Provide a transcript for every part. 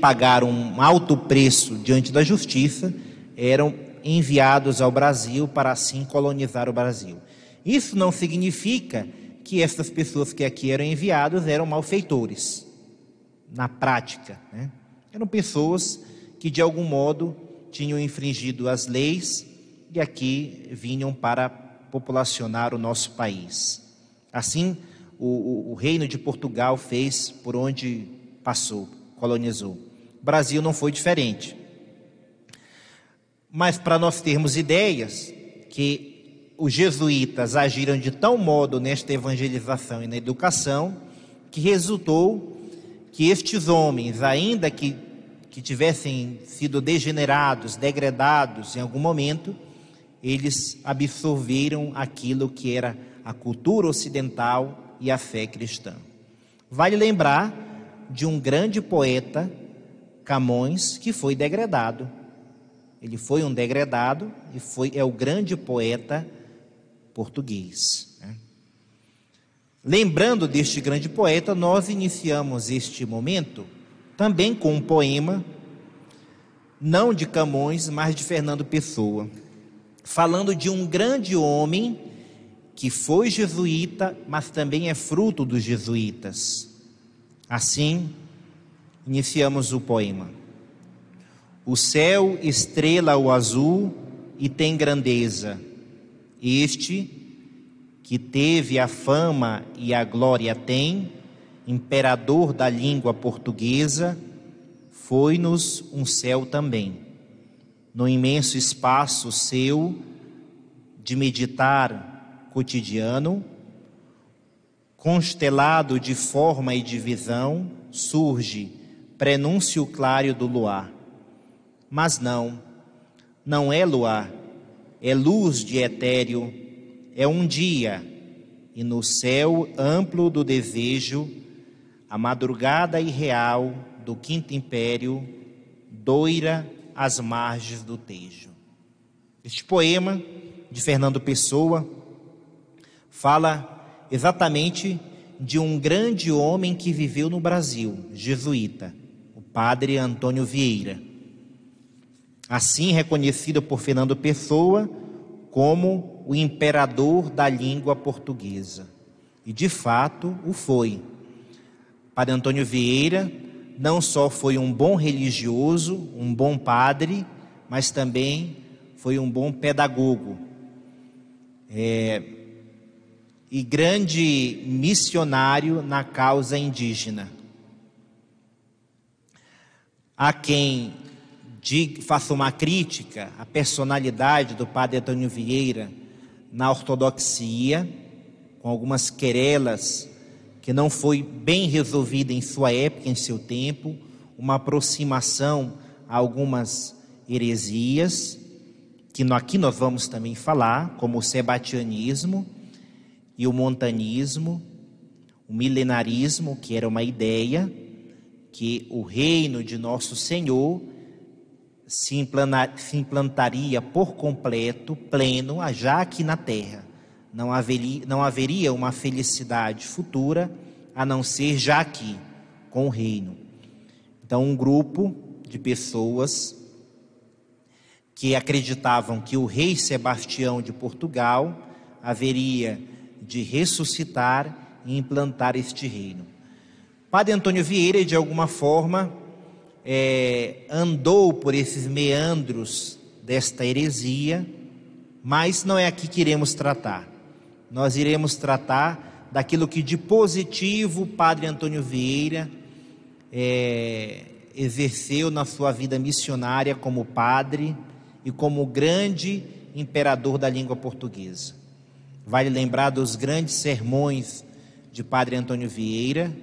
pagaram um alto preço diante da justiça, eram enviados ao Brasil para assim colonizar o Brasil. Isso não significa que essas pessoas que aqui eram enviadas eram malfeitores, na prática, né? Eram pessoas que de algum modo tinham infringido as leis e aqui vinham para populacionar o nosso país. Assim, o reino de Portugal fez por onde passou, colonizou. O Brasil não foi diferente. Mas para nós termos ideias que os jesuítas agiram de tal modo nesta evangelização e na educação, que resultou que estes homens, ainda que tivessem sido degenerados, degradados em algum momento, eles absorveram aquilo que era a cultura ocidental e a fé cristã. Vale lembrar de um grande poeta, Camões, que foi degradado. Ele foi um degradado e é o grande poeta português, né? Lembrando deste grande poeta, nós iniciamos este momento também com um poema, não de Camões, mas de Fernando Pessoa, falando de um grande homem que foi jesuíta, mas também é fruto dos jesuítas. Assim, iniciamos o poema. O céu estrela o azul e tem grandeza. Este, que teve a fama e a glória tem, imperador da língua portuguesa, foi-nos um céu também. No imenso espaço seu, de meditar cotidiano, constelado de forma e de visão, surge prenúncio claro do luar. Mas não é luar, é luz de etéreo, é um dia, e no céu amplo do desejo, a madrugada irreal do quinto império doira às margens do Tejo. Este poema de Fernando Pessoa fala exatamente de um grande homem que viveu no Brasil, jesuíta, o padre Antônio Vieira, assim reconhecido por Fernando Pessoa como o imperador da língua portuguesa. E de fato o foi. Padre Antônio Vieira não só foi um bom religioso, um bom padre, mas também foi um bom pedagogo. E grande missionário na causa indígena. Há quem faça uma crítica à personalidade do padre Antônio Vieira na ortodoxia, com algumas querelas que não foi bem resolvida em sua época, em seu tempo, uma aproximação a algumas heresias, que aqui nós vamos também falar, como o sebatianismo e o montanismo, o milenarismo, que era uma ideia que o reino de nosso Senhor se implantaria por completo, pleno, já aqui na terra. Não haveria uma felicidade futura, a não ser já aqui, com o reino. Então, um grupo de pessoas que acreditavam que o rei Sebastião de Portugal haveria de ressuscitar e implantar este reino. Padre Antônio Vieira, de alguma forma, andou por esses meandros desta heresia, mas não é aqui que iremos tratar. Nós iremos tratar daquilo que de positivo o Padre Antônio Vieira exerceu na sua vida missionária como padre e como grande imperador da língua portuguesa. Vale lembrar dos grandes sermões de Padre Antônio Vieira,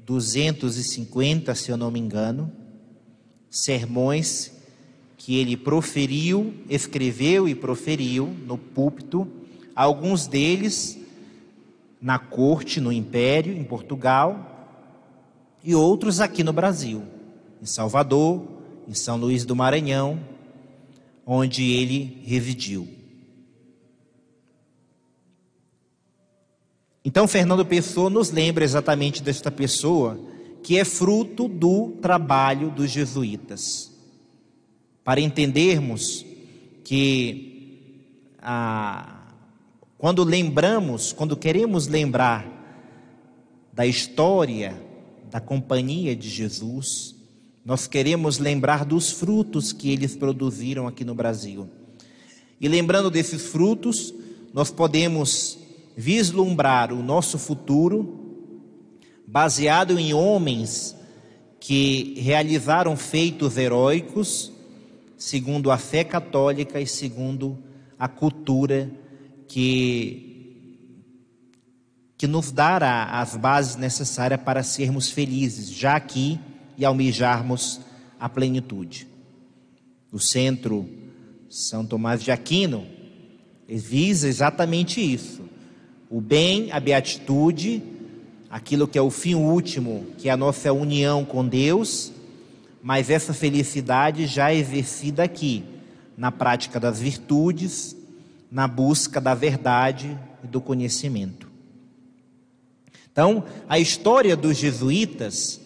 250, se eu não me engano, sermões que ele escreveu e proferiu no púlpito, alguns deles na corte, no Império, em Portugal, e outros aqui no Brasil, em Salvador, em São Luís do Maranhão, onde ele residiu. Então, Fernando Pessoa nos lembra exatamente desta pessoa que é fruto do trabalho dos jesuítas. Para entendermos que quando queremos lembrar da história da Companhia de Jesus, nós queremos lembrar dos frutos que eles produziram aqui no Brasil. E lembrando desses frutos, nós podemos vislumbrar o nosso futuro baseado em homens que realizaram feitos heróicos segundo a fé católica e segundo a cultura que nos dará as bases necessárias para sermos felizes já aqui e almejarmos a plenitude. O Centro São Tomás de Aquino visa exatamente isso: o bem, a beatitude, aquilo que é o fim último, que é a nossa união com Deus, mas essa felicidade já é exercida aqui, na prática das virtudes, na busca da verdade e do conhecimento. Então, a história dos jesuítas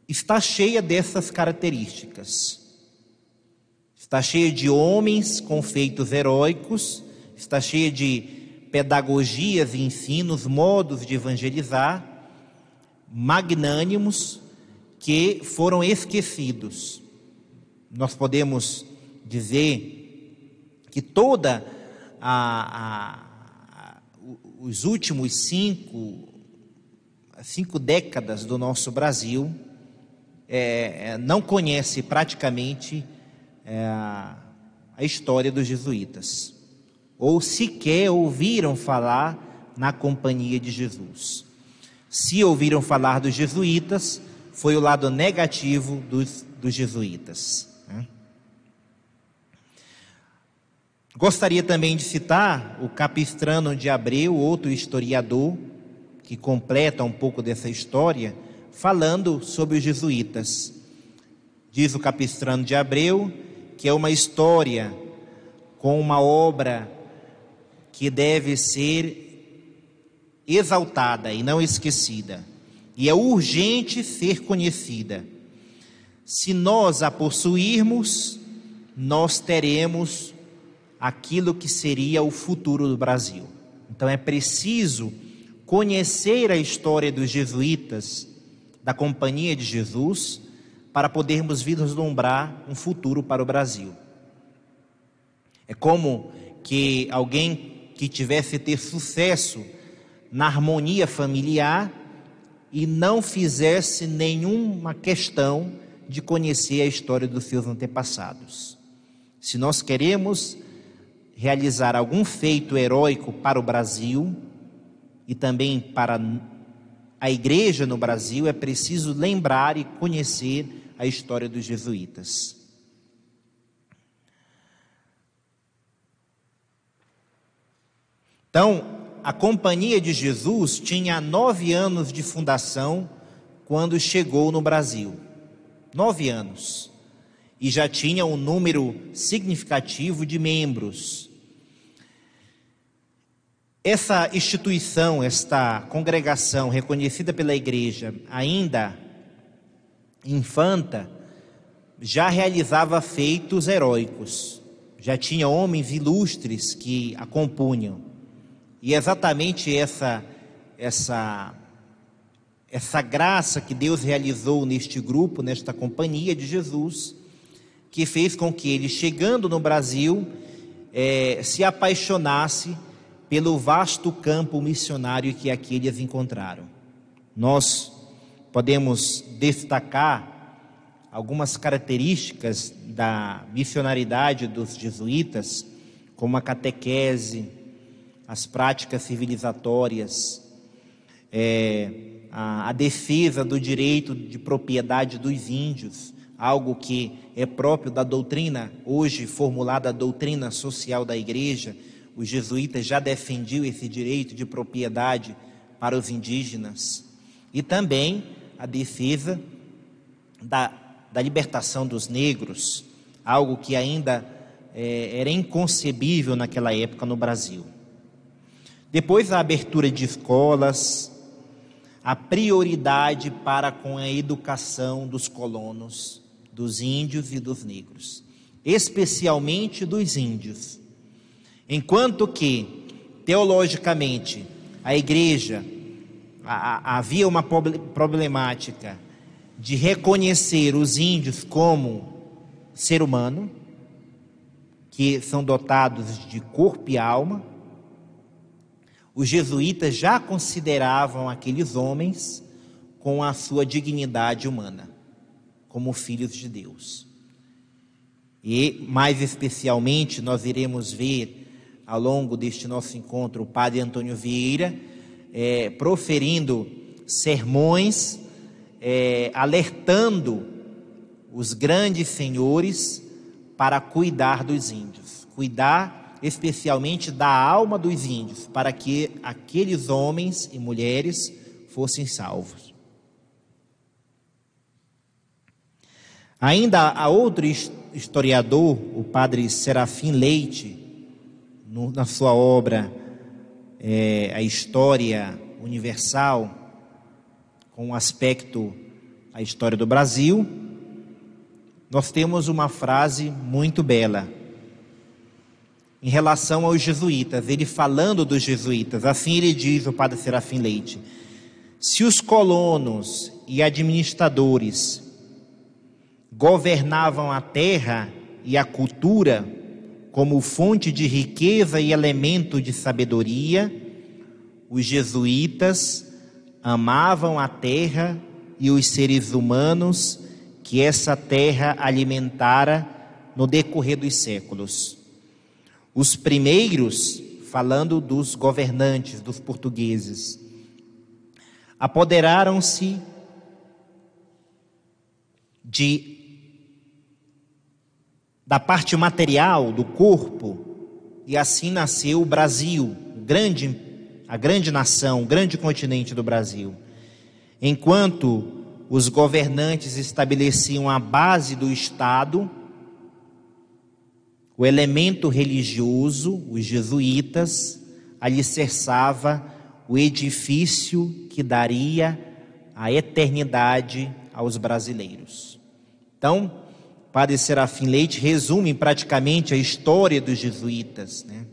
está cheia dessas características. Está cheia de homens com feitos heróicos, está cheia de pedagogias e ensinos, modos de evangelizar, magnânimos, que foram esquecidos. Nós podemos dizer que toda os últimos cinco décadas do nosso Brasil não conhece praticamente a história dos jesuítas, ou sequer ouviram falar na Companhia de Jesus. Se ouviram falar dos jesuítas, foi o lado negativo dos jesuítas. Gostaria também de citar o Capistrano de Abreu, outro historiador, que completa um pouco dessa história, falando sobre os jesuítas. Diz o Capistrano de Abreu que é uma história com uma obra que deve ser exaltada e não esquecida, e é urgente ser conhecida. Se nós a possuirmos, nós teremos aquilo que seria o futuro do Brasil. Então é preciso conhecer a história dos jesuítas, da Companhia de Jesus, para podermos vislumbrar um futuro para o Brasil. É como que alguém que tivesse ter sucesso na harmonia familiar e não fizesse nenhuma questão de conhecer a história dos seus antepassados. Se nós queremos realizar algum feito heróico para o Brasil e também para a igreja no Brasil, é preciso lembrar e conhecer a história dos jesuítas. Então, a Companhia de Jesus tinha 9 anos de fundação quando chegou no Brasil. 9 anos. E já tinha um número significativo de membros. Essa instituição, esta congregação reconhecida pela igreja, ainda infanta, já realizava feitos heróicos, já tinha homens ilustres que a compunham. E exatamente essa graça que Deus realizou neste grupo, nesta Companhia de Jesus, que fez com que ele, chegando no Brasil, se apaixonasse pelo vasto campo missionário que aqui eles encontraram. Nós podemos destacar algumas características da missionaridade dos jesuítas, como a catequese, as práticas civilizatórias, a defesa do direito de propriedade dos índios, algo que é próprio da doutrina, hoje formulada a doutrina social da igreja. Os jesuítas já defendiam esse direito de propriedade para os indígenas. E também a defesa da libertação dos negros, algo que ainda era inconcebível naquela época no Brasil. Depois a abertura de escolas, a prioridade para com a educação dos colonos, dos índios e dos negros, especialmente dos índios. Enquanto que, teologicamente, a igreja havia uma problemática de reconhecer os índios como ser humano, que são dotados de corpo e alma. Os jesuítas já consideravam aqueles homens com a sua dignidade humana, como filhos de Deus. E, mais especialmente, nós iremos ver, ao longo deste nosso encontro, o padre Antônio Vieira proferindo sermões, alertando os grandes senhores para cuidar dos índios, cuidar especialmente da alma dos índios, para que aqueles homens e mulheres fossem salvos. Ainda há outro historiador, o padre Serafim Leite, na sua obra A História Universal, com um aspecto a história do Brasil, nós temos uma frase muito bela em relação aos jesuítas. Ele falando dos jesuítas, assim ele diz, o padre Serafim Leite: se os colonos e administradores governavam a terra e a cultura como fonte de riqueza e elemento de sabedoria, os jesuítas amavam a terra e os seres humanos que essa terra alimentara no decorrer dos séculos. Os primeiros, falando dos governantes, dos portugueses, apoderaram-se da parte material do corpo, e assim nasceu o Brasil, a grande nação, o grande continente do Brasil. Enquanto os governantes estabeleciam a base do Estado, o elemento religioso, os jesuítas, alicerçava o edifício que daria a eternidade aos brasileiros. Então, Padre Serafim Leite resume praticamente a história dos jesuítas, né?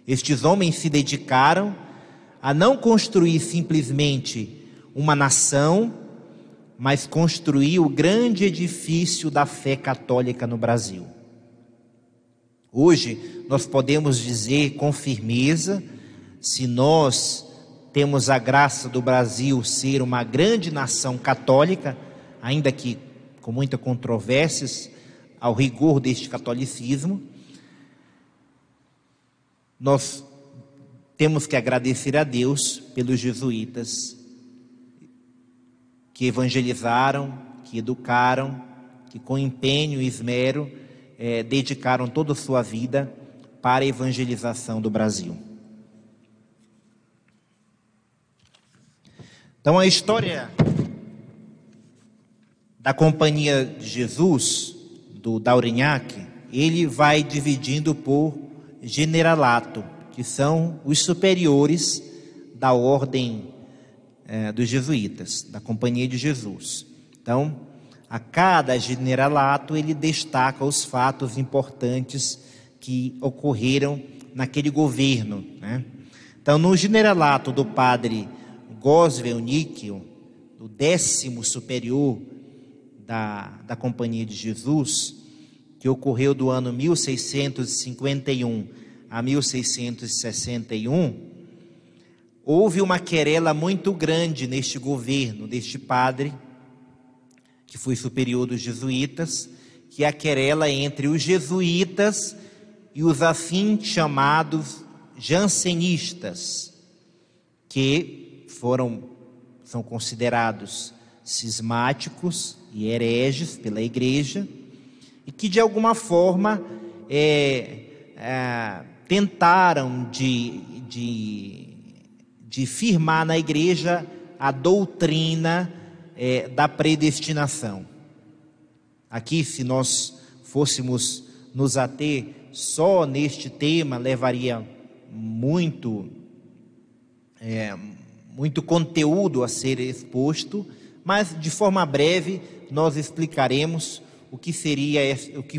Estes homens se dedicaram a não construir simplesmente uma nação, mas construir o grande edifício da fé católica no Brasil. Hoje nós podemos dizer com firmeza, se nós temos a graça do Brasil ser uma grande nação católica, ainda que com muitas controvérsias ao rigor deste catolicismo, nós temos que agradecer a Deus pelos jesuítas que evangelizaram, que educaram, que com empenho e esmero dedicaram toda a sua vida para a evangelização do Brasil. Então, a história da Companhia de Jesus, do D'Aurignac, ele vai dividindo por generalato, que são os superiores da ordem dos jesuítas, da Companhia de Jesus. Então, a cada generalato ele destaca os fatos importantes que ocorreram naquele governo, né? Então, no generalato do padre Goswell Níquel, do 10º superior da Companhia de Jesus, que ocorreu do ano 1651 a 1661, houve uma querela muito grande neste governo, deste padre, que foi superior dos jesuítas, que é a querela entre os jesuítas e os assim chamados jansenistas, que são considerados cismáticos e hereges pela igreja, e que de alguma forma tentaram de firmar na igreja a doutrina da predestinação. Aqui, se nós fôssemos nos ater só neste tema, levaria muito conteúdo a ser exposto, mas de forma breve nós explicaremos o que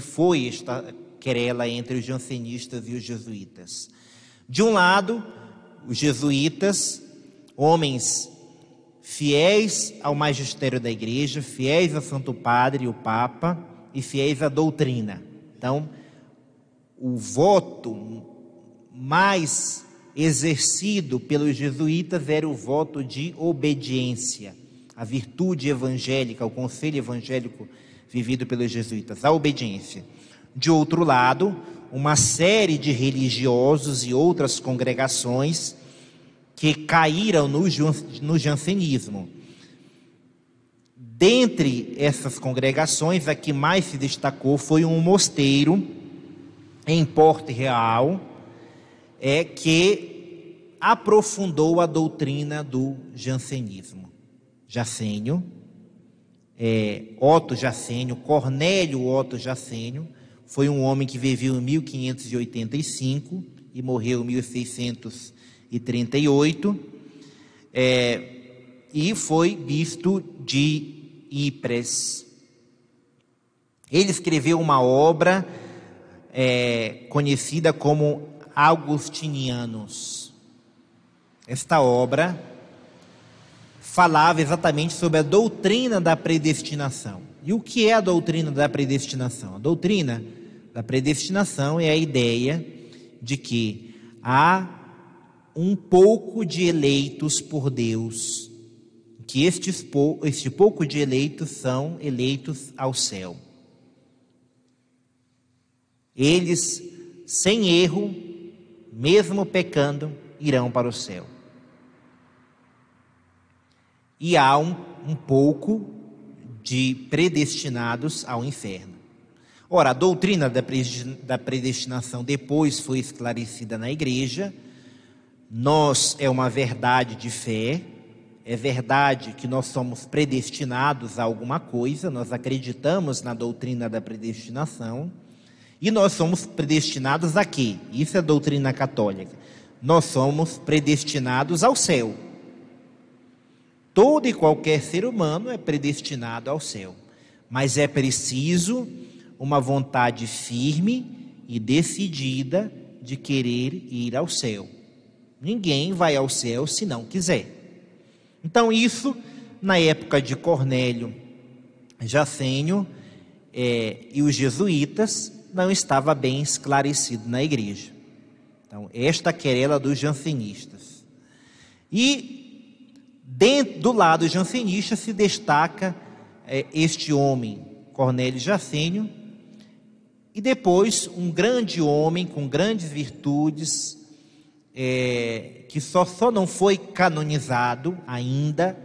foi esta querela entre os jansenistas e os jesuítas. De um lado, os jesuítas, homens fiéis ao magistério da igreja, fiéis ao Santo Padre, o Papa, e fiéis à doutrina. Então, o voto mais exercido pelos jesuítas era o voto de obediência, a virtude evangélica, o conselho evangélico vivido pelos jesuítas, a obediência. De outro lado, uma série de religiosos e outras congregações que caíram no jansenismo. Dentre essas congregações, a que mais se destacou foi um mosteiro em Porto Real, que aprofundou a doutrina do jansenismo. Jacênio, Otto Jacênio, Cornélio Otto Jacênio, foi um homem que viveu em 1585 e morreu em 1638, e foi bispo de Ypres. Ele escreveu uma obra conhecida como Augustinianos. Esta obra falava exatamente sobre a doutrina da predestinação. E o que é a doutrina da predestinação? A doutrina da predestinação é a ideia de que há um pouco de eleitos por Deus, que este pouco de eleitos são eleitos ao céu. Eles, sem erro, mesmo pecando, irão para o céu. E há um pouco de predestinados ao inferno. Ora, a doutrina da predestinação depois foi esclarecida na igreja. É uma verdade de fé, é verdade que nós somos predestinados a alguma coisa, nós acreditamos na doutrina da predestinação, e nós somos predestinados a quê? Isso é a doutrina católica. Nós somos predestinados ao céu. Todo e qualquer ser humano é predestinado ao céu, mas é preciso uma vontade firme e decidida de querer ir ao céu. Ninguém vai ao céu se não quiser. Então isso, na época de Cornélio Jacênio e os jesuítas, não estava bem esclarecido na igreja. Então, esta querela dos jansenistas. E do lado jansenista se destaca este homem, Cornélio Jacênio, e depois um grande homem com grandes virtudes, que só não foi canonizado ainda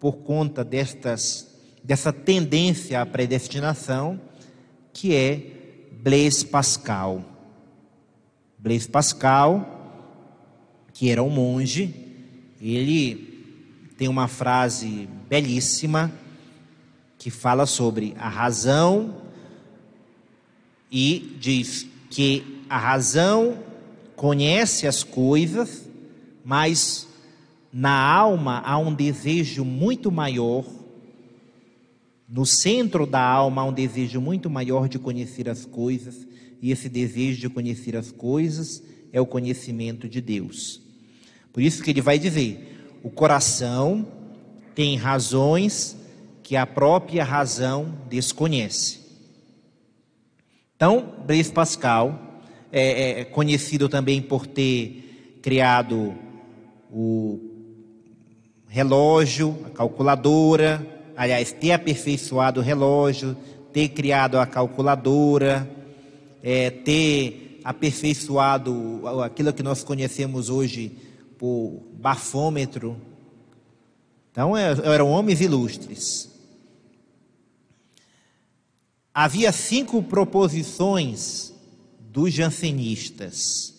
por conta dessa tendência à predestinação, que é Blaise Pascal. Blaise Pascal, que era um monge, ele tem uma frase belíssima que fala sobre a razão e diz que a razão conhece as coisas, mas na alma há um desejo muito maior, no centro da alma há um desejo muito maior de conhecer as coisas, e esse desejo de conhecer as coisas é o conhecimento de Deus. Por isso que ele vai dizer: o coração tem razões que a própria razão desconhece. Então, Blaise Pascal é conhecido também por ter criado o relógio, a calculadora, aliás, ter aperfeiçoado o relógio, ter criado a calculadora, ter aperfeiçoado aquilo que nós conhecemos hoje por bafômetro. Então, eram homens ilustres. Havia 5 proposições dos jansenistas.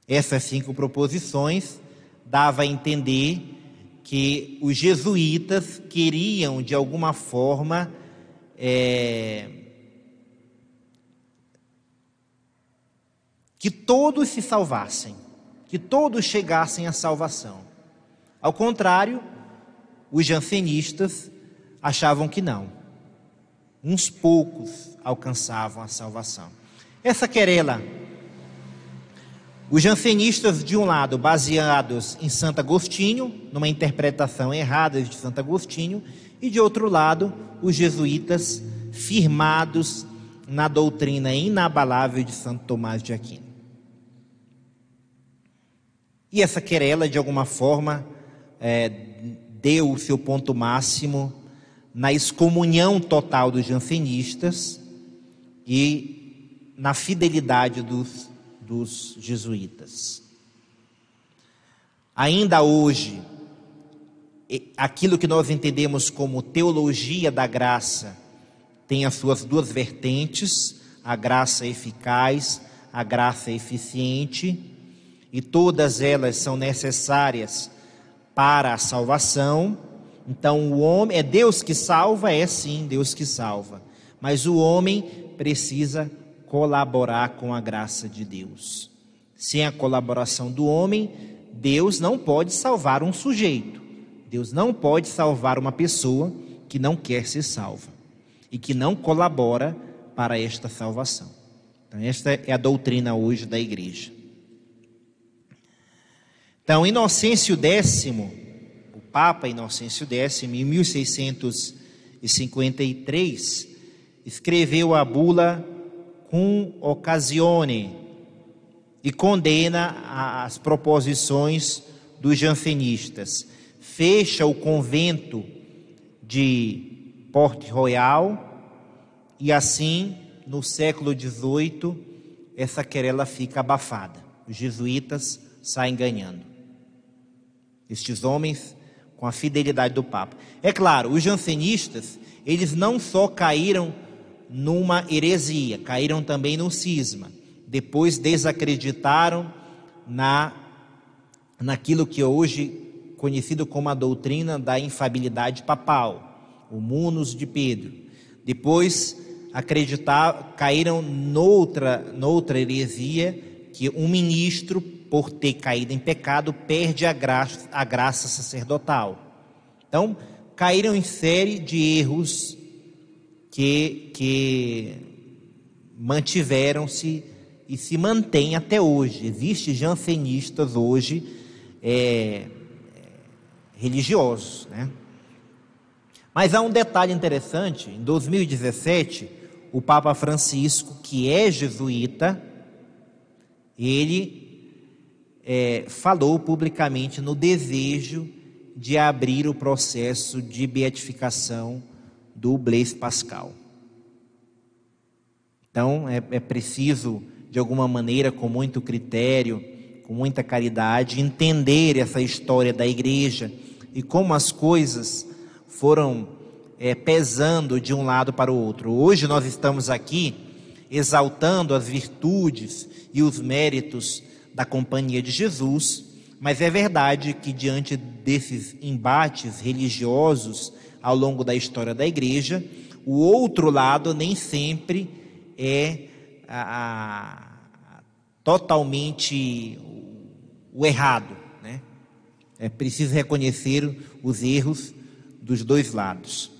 Essas 5 proposições davam a entender que os jesuítas queriam, de alguma forma, que todos se salvassem, que todos chegassem à salvação. Ao contrário, os jansenistas achavam que não. Uns poucos alcançavam a salvação. Essa querela, os jansenistas, de um lado, baseados em Santo Agostinho, numa interpretação errada de Santo Agostinho, e de outro lado, os jesuítas, firmados na doutrina inabalável de Santo Tomás de Aquino. E essa querela, de alguma forma, deu o seu ponto máximo na excomunhão total dos jansenistas e na fidelidade dos jesuítas. Ainda hoje, aquilo que nós entendemos como teologia da graça tem as suas duas vertentes, a graça eficaz, a graça eficiente, e todas elas são necessárias para a salvação. Então o homem, é Deus que salva? É sim, Deus que salva, mas o homem precisa colaborar com a graça de Deus. Sem a colaboração do homem, Deus não pode salvar um sujeito, Deus não pode salvar uma pessoa que não quer ser salva e que não colabora para esta salvação. Então esta é a doutrina hoje da igreja. Então Inocêncio X, o Papa Inocêncio X, em 1653, escreveu a bula Cum Occasione e condena as proposições dos jansenistas. Fecha o convento de Port-Royal e assim, no século XVIII, essa querela fica abafada. Os jesuítas saem ganhando. Estes homens com a fidelidade do Papa. É claro, os jansenistas, eles não só caíram numa heresia, caíram também no cisma. Depois desacreditaram naquilo que hoje é conhecido como a doutrina da infabilidade papal, o munus de Pedro. Depois caíram noutra heresia, que um ministro, por ter caído em pecado, perde a graça sacerdotal. Então, caíram em série de erros que mantiveram-se e se mantêm até hoje. Existem jansenistas hoje religiosos, né? Mas há um detalhe interessante. Em 2017, o Papa Francisco, que é jesuíta, ele falou publicamente no desejo de abrir o processo de beatificação do Blaise Pascal. Então é preciso, de alguma maneira, com muito critério, com muita caridade, entender essa história da igreja e como as coisas foram pesando de um lado para o outro. Hoje nós estamos aqui exaltando as virtudes e os méritos da Companhia de Jesus, mas é verdade que diante desses embates religiosos ao longo da história da igreja, o outro lado nem sempre é totalmente o errado, né? É preciso reconhecer os erros dos dois lados.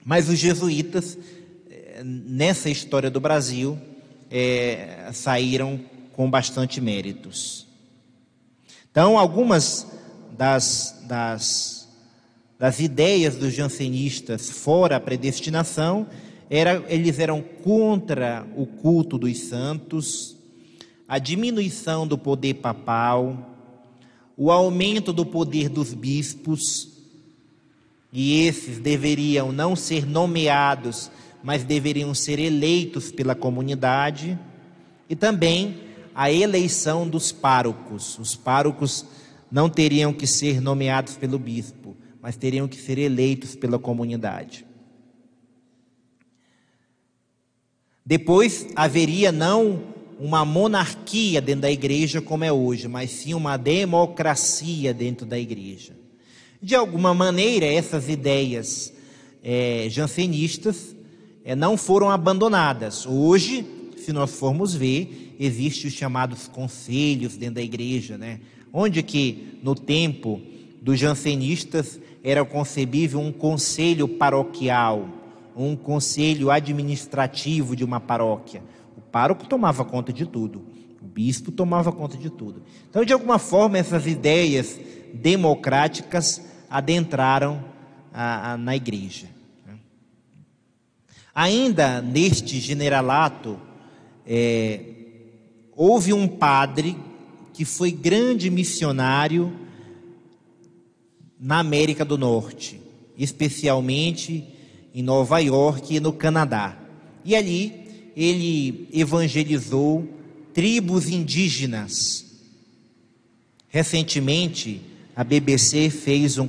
Mas os jesuítas, nessa história do Brasil, saíram com bastante méritos. Então, algumas das ideias dos jansenistas fora a predestinação, eles eram contra o culto dos santos, a diminuição do poder papal, o aumento do poder dos bispos, e esses deveriam não ser nomeados, mas deveriam ser eleitos pela comunidade, e também a eleição dos párocos. Os párocos não teriam que ser nomeados pelo bispo, mas teriam que ser eleitos pela comunidade. Depois haveria não uma monarquia dentro da igreja como é hoje, mas sim uma democracia dentro da igreja. De alguma maneira, essas ideias jansenistas não foram abandonadas. Hoje, se nós formos ver, existem os chamados conselhos dentro da igreja, né? Onde que no tempo dos jansenistas era concebível um conselho paroquial, um conselho administrativo de uma paróquia. O pároco tomava conta de tudo, o bispo tomava conta de tudo. Então, de alguma forma, essas ideias democráticas adentraram na igreja. Ainda neste generalato, houve um padre que foi grande missionário na América do Norte, especialmente em Nova York e no Canadá. E ali ele evangelizou tribos indígenas. Recentemente, a BBC fez um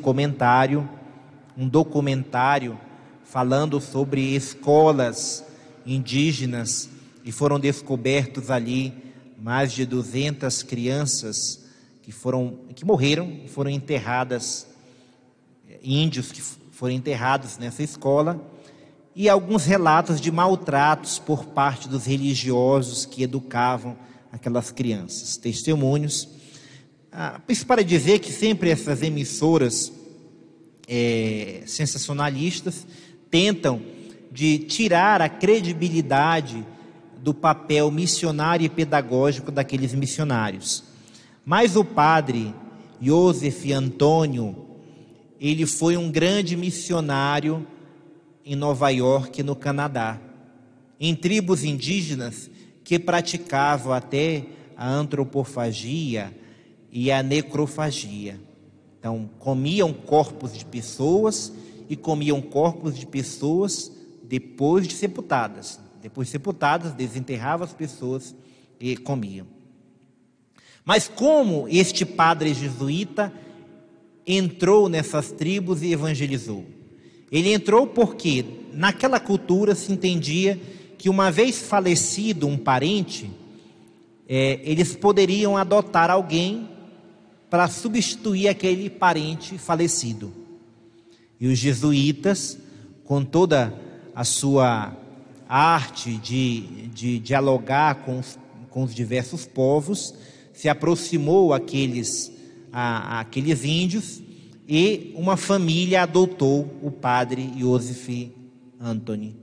documentário falando sobre escolas indígenas, e foram descobertos ali mais de 200 crianças que morreram e foram enterradas, índios que foram enterrados nessa escola, e alguns relatos de maltratos por parte dos religiosos que educavam aquelas crianças, testemunhos. Isso para dizer que sempre essas emissoras sensacionalistas tentam de tirar a credibilidade do papel missionário e pedagógico daqueles missionários. Mas o padre Joseph Antônio, ele foi um grande missionário em Nova York, no Canadá, em tribos indígenas que praticavam até a antropofagia e a necrofagia. Então, comiam corpos de pessoas e comiam corpos de pessoas depois de sepultadas. Depois de sepultadas, desenterravam as pessoas e comiam. Mas como este padre jesuíta entrou nessas tribos e evangelizou? Ele entrou porque naquela cultura se entendia que uma vez falecido um parente, eles poderiam adotar alguém para substituir aquele parente falecido. E os jesuítas, com toda a sua arte de dialogar com os diversos povos, se aproximou àqueles índios, e uma família adotou o padre Joseph Anthony.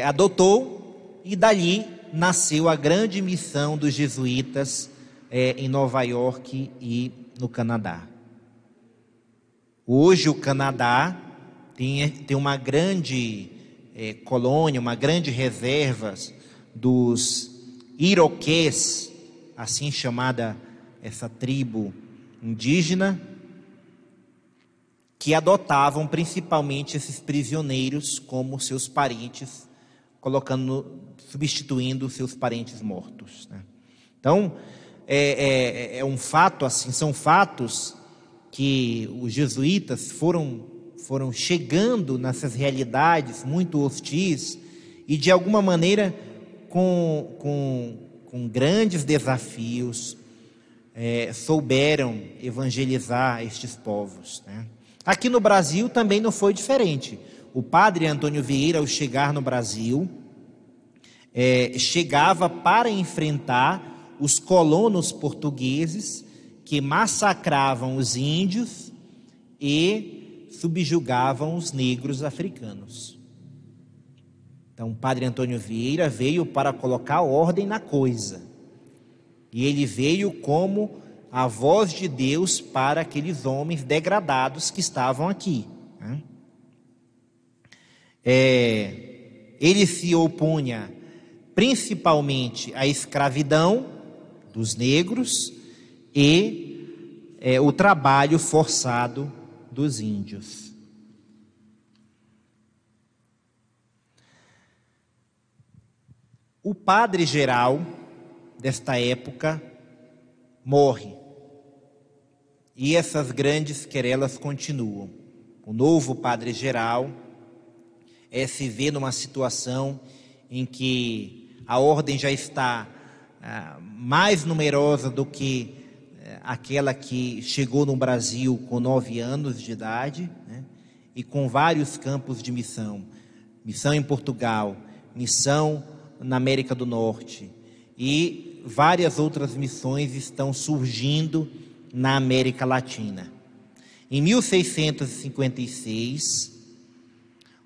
Adotou, e dali nasceu a grande missão dos jesuítas em Nova York e no Canadá. Hoje o Canadá tem uma grande colônia, uma grande reserva dos Iroquês, assim chamada essa tribo indígena, que adotavam principalmente esses prisioneiros como seus parentes, substituindo seus parentes mortos, né? Então, um fato assim, são fatos que os jesuítas foram chegando nessas realidades muito hostis e de alguma maneira com grandes desafios souberam evangelizar estes povos, né? Aqui no Brasil também não foi diferente. O padre Antônio Vieira, ao chegar no Brasil, chegava para enfrentar os colonos portugueses que massacravam os índios e subjugavam os negros africanos. Então, o padre Antônio Vieira veio para colocar ordem na coisa. E ele veio como a voz de Deus para aqueles homens degradados que estavam aqui, né? Ele se opunha principalmente à escravidão dos negros e o trabalho forçado dos índios. O padre geral desta época morre, e essas grandes querelas continuam. O novo padre geral se vê numa situação em que a ordem já está mais numerosa do que aquela que chegou no Brasil com 9 anos de idade, né? E com vários campos de missão em Portugal, missão na América do Norte, e várias outras missões estão surgindo na América Latina. Em 1656,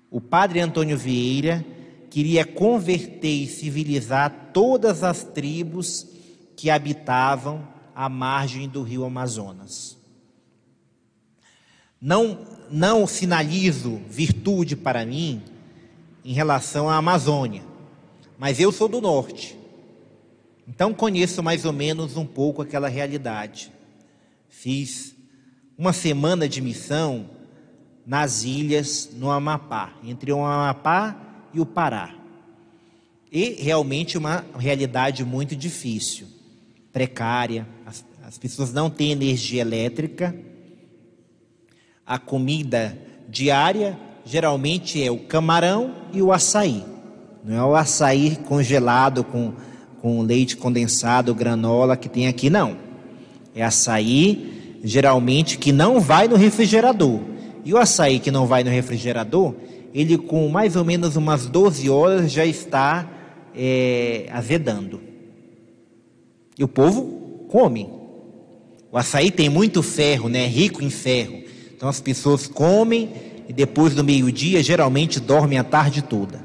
o padre Antônio Vieira queria converter e civilizar todas as tribos que habitavam à margem do rio Amazonas. Não sinalizo virtude para mim em relação à Amazônia, mas eu sou do norte, então conheço mais ou menos um pouco aquela realidade. Fiz uma semana de missão nas ilhas no Amapá, entre o Amapá e o Pará. E realmente uma realidade muito difícil, precária, as pessoas não têm energia elétrica, a comida diária geralmente é o camarão e o açaí. Não é o açaí congelado com leite condensado, granola que tem aqui, não. É açaí, geralmente, que não vai no refrigerador. E o açaí que não vai no refrigerador, ele com mais ou menos umas 12 horas já está azedando. E o povo come. O açaí tem muito ferro, né? Rico em ferro. Então as pessoas comem e depois do meio-dia geralmente dormem a tarde toda.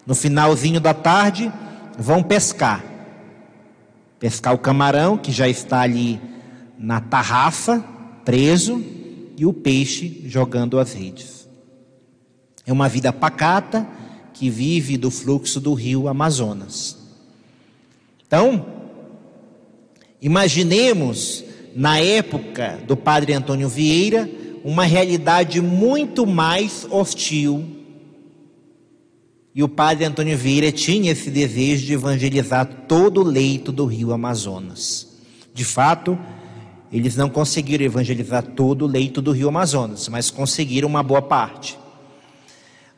No finalzinho da tarde vão pescar o camarão que já está ali na tarrafa, preso, e o peixe jogando as redes. É uma vida pacata que vive do fluxo do rio Amazonas. Então, imaginemos na época do padre Antônio Vieira uma realidade muito mais hostil. E o padre Antônio Vieira tinha esse desejo de evangelizar todo o leito do rio Amazonas. De fato, eles não conseguiram evangelizar todo o leito do rio Amazonas, mas conseguiram uma boa parte.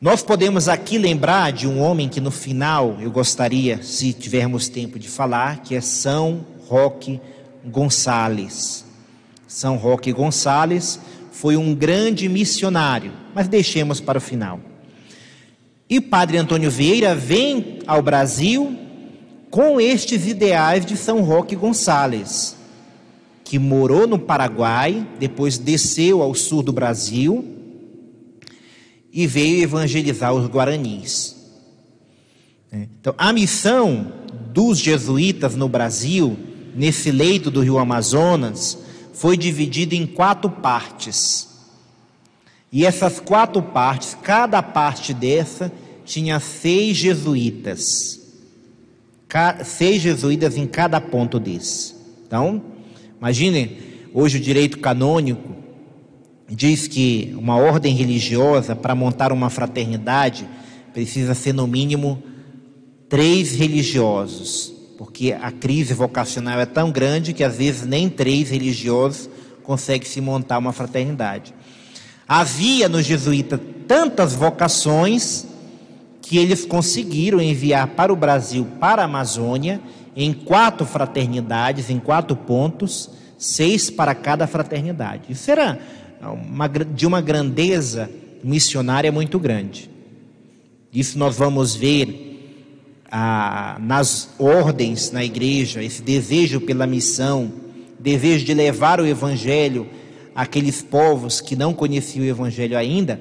Nós podemos aqui lembrar de um homem que no final eu gostaria, se tivermos tempo de falar, que é São Roque Gonçalves. São Roque Gonçalves foi um grande missionário, mas deixemos para o final. E padre Antônio Vieira vem ao Brasil com estes ideais de São Roque Gonçalves, que morou no Paraguai, depois desceu ao sul do Brasil e veio evangelizar os guaranis. Então, a missão dos jesuítas no Brasil, nesse leito do rio Amazonas, foi dividida em 4 partes. E essas 4 partes, cada parte dessa tinha 6 jesuítas. 6 jesuítas em cada ponto desse. Então, imagine, hoje o direito canônico diz que uma ordem religiosa, para montar uma fraternidade, precisa ser no mínimo 3 religiosos, porque a crise vocacional é tão grande que às vezes nem 3 religiosos conseguem se montar uma fraternidade. Havia nos jesuítas tantas vocações que eles conseguiram enviar para o Brasil, para a Amazônia, em 4 fraternidades, em 4 pontos, 6 para cada fraternidade. Isso era de uma grandeza missionária muito grande. Isso nós vamos ver nas ordens na igreja, esse desejo pela missão, desejo de levar o evangelho àqueles povos que não conheciam o evangelho ainda,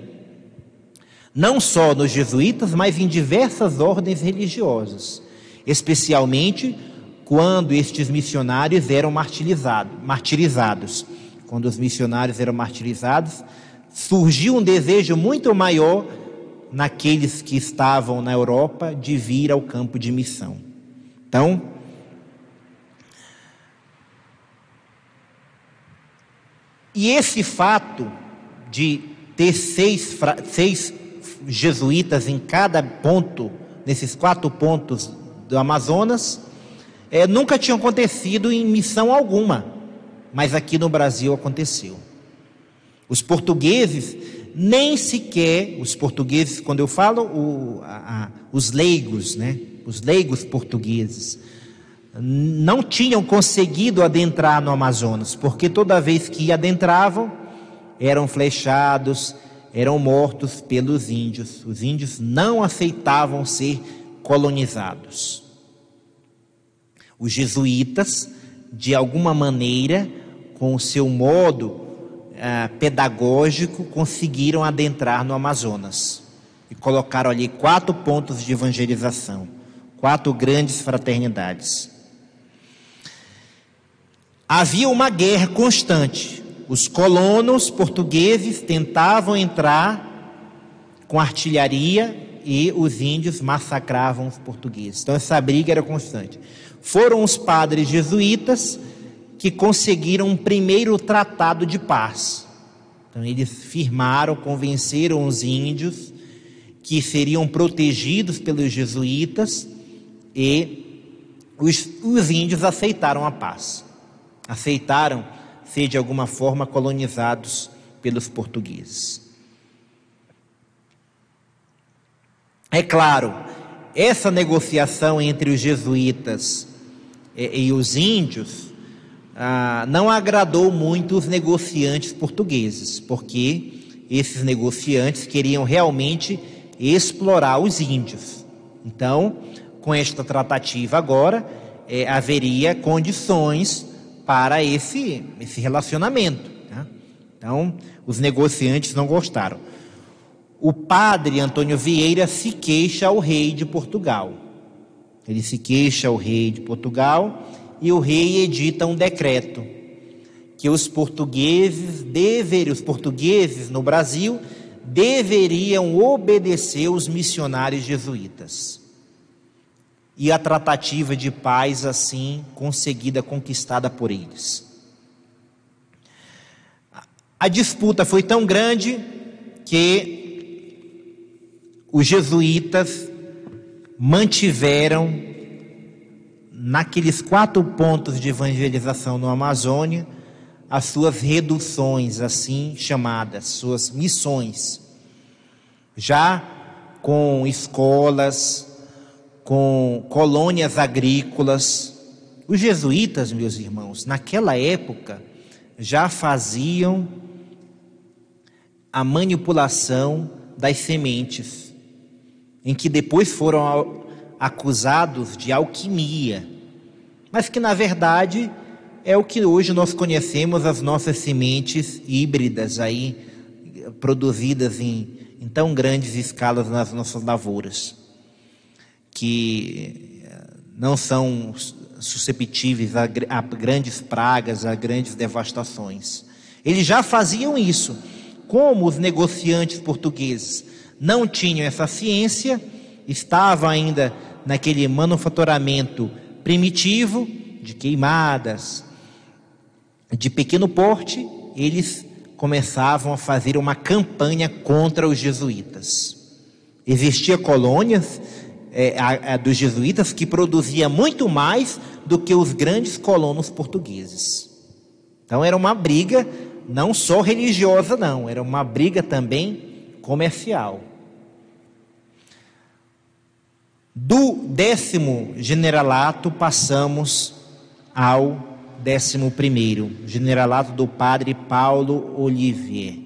não só nos jesuítas, mas em diversas ordens religiosas, especialmente quando estes missionários eram martirizados. Quando os missionários eram martirizados, surgiu um desejo muito maior naqueles que estavam na Europa de vir ao campo de missão. Então, e esse fato de ter 6 jesuítas em cada ponto, nesses 4 pontos do Amazonas, nunca tinha acontecido em missão alguma, mas aqui no Brasil aconteceu. Os portugueses, nem sequer, os portugueses, quando eu falo, os leigos, né? Os leigos portugueses, não tinham conseguido adentrar no Amazonas, porque toda vez que adentravam, eram flechados, eram mortos pelos índios. Os índios não aceitavam ser colonizados. Os jesuítas, de alguma maneira, com o seu modo pedagógico, conseguiram adentrar no Amazonas e colocaram ali 4 pontos de evangelização, 4 grandes fraternidades. Havia uma guerra constante. Os colonos portugueses tentavam entrar com artilharia e os índios massacravam os portugueses. Então essa briga era constante. Foram os padres jesuítas que conseguiram um primeiro tratado de paz. Então eles firmaram, convenceram os índios que seriam protegidos pelos jesuítas e os índios aceitaram a paz. Aceitaram ser de alguma forma colonizados pelos portugueses. É claro, essa negociação entre os jesuítas e os índios não agradou muito os negociantes portugueses, porque esses negociantes queriam realmente explorar os índios. Então, com esta tratativa agora, haveria condições para esse relacionamento, né? Então, os negociantes não gostaram. O padre Antônio Vieira se queixa ao rei de Portugal. Ele se queixa ao rei de Portugal e o rei edita um decreto que os portugueses no Brasil deveriam obedecer os missionários jesuítas. E a tratativa de paz assim conseguida, conquistada por eles. A disputa foi tão grande que os jesuítas mantiveram naqueles 4 pontos de evangelização no Amazônia as suas reduções, assim chamadas, suas missões, já com escolas, com colônias agrícolas. Os jesuítas, meus irmãos, naquela época já faziam a manipulação das sementes, em que depois foram acusados de alquimia, mas que na verdade é o que hoje nós conhecemos, as nossas sementes híbridas aí, produzidas em tão grandes escalas nas nossas lavouras, que não são susceptíveis a grandes pragas, a grandes devastações. Eles já faziam isso. Como os negociantes portugueses não tinham essa ciência, estavam ainda naquele manufaturamento primitivo, de queimadas, de pequeno porte, eles começavam a fazer uma campanha contra os jesuítas. Existiam colônias dos jesuítas que produzia muito mais do que os grandes colonos portugueses. Então era uma briga não só religiosa, não, era uma briga também comercial. Do 10º generalato passamos ao 11º, generalato do padre Paulo Olivier,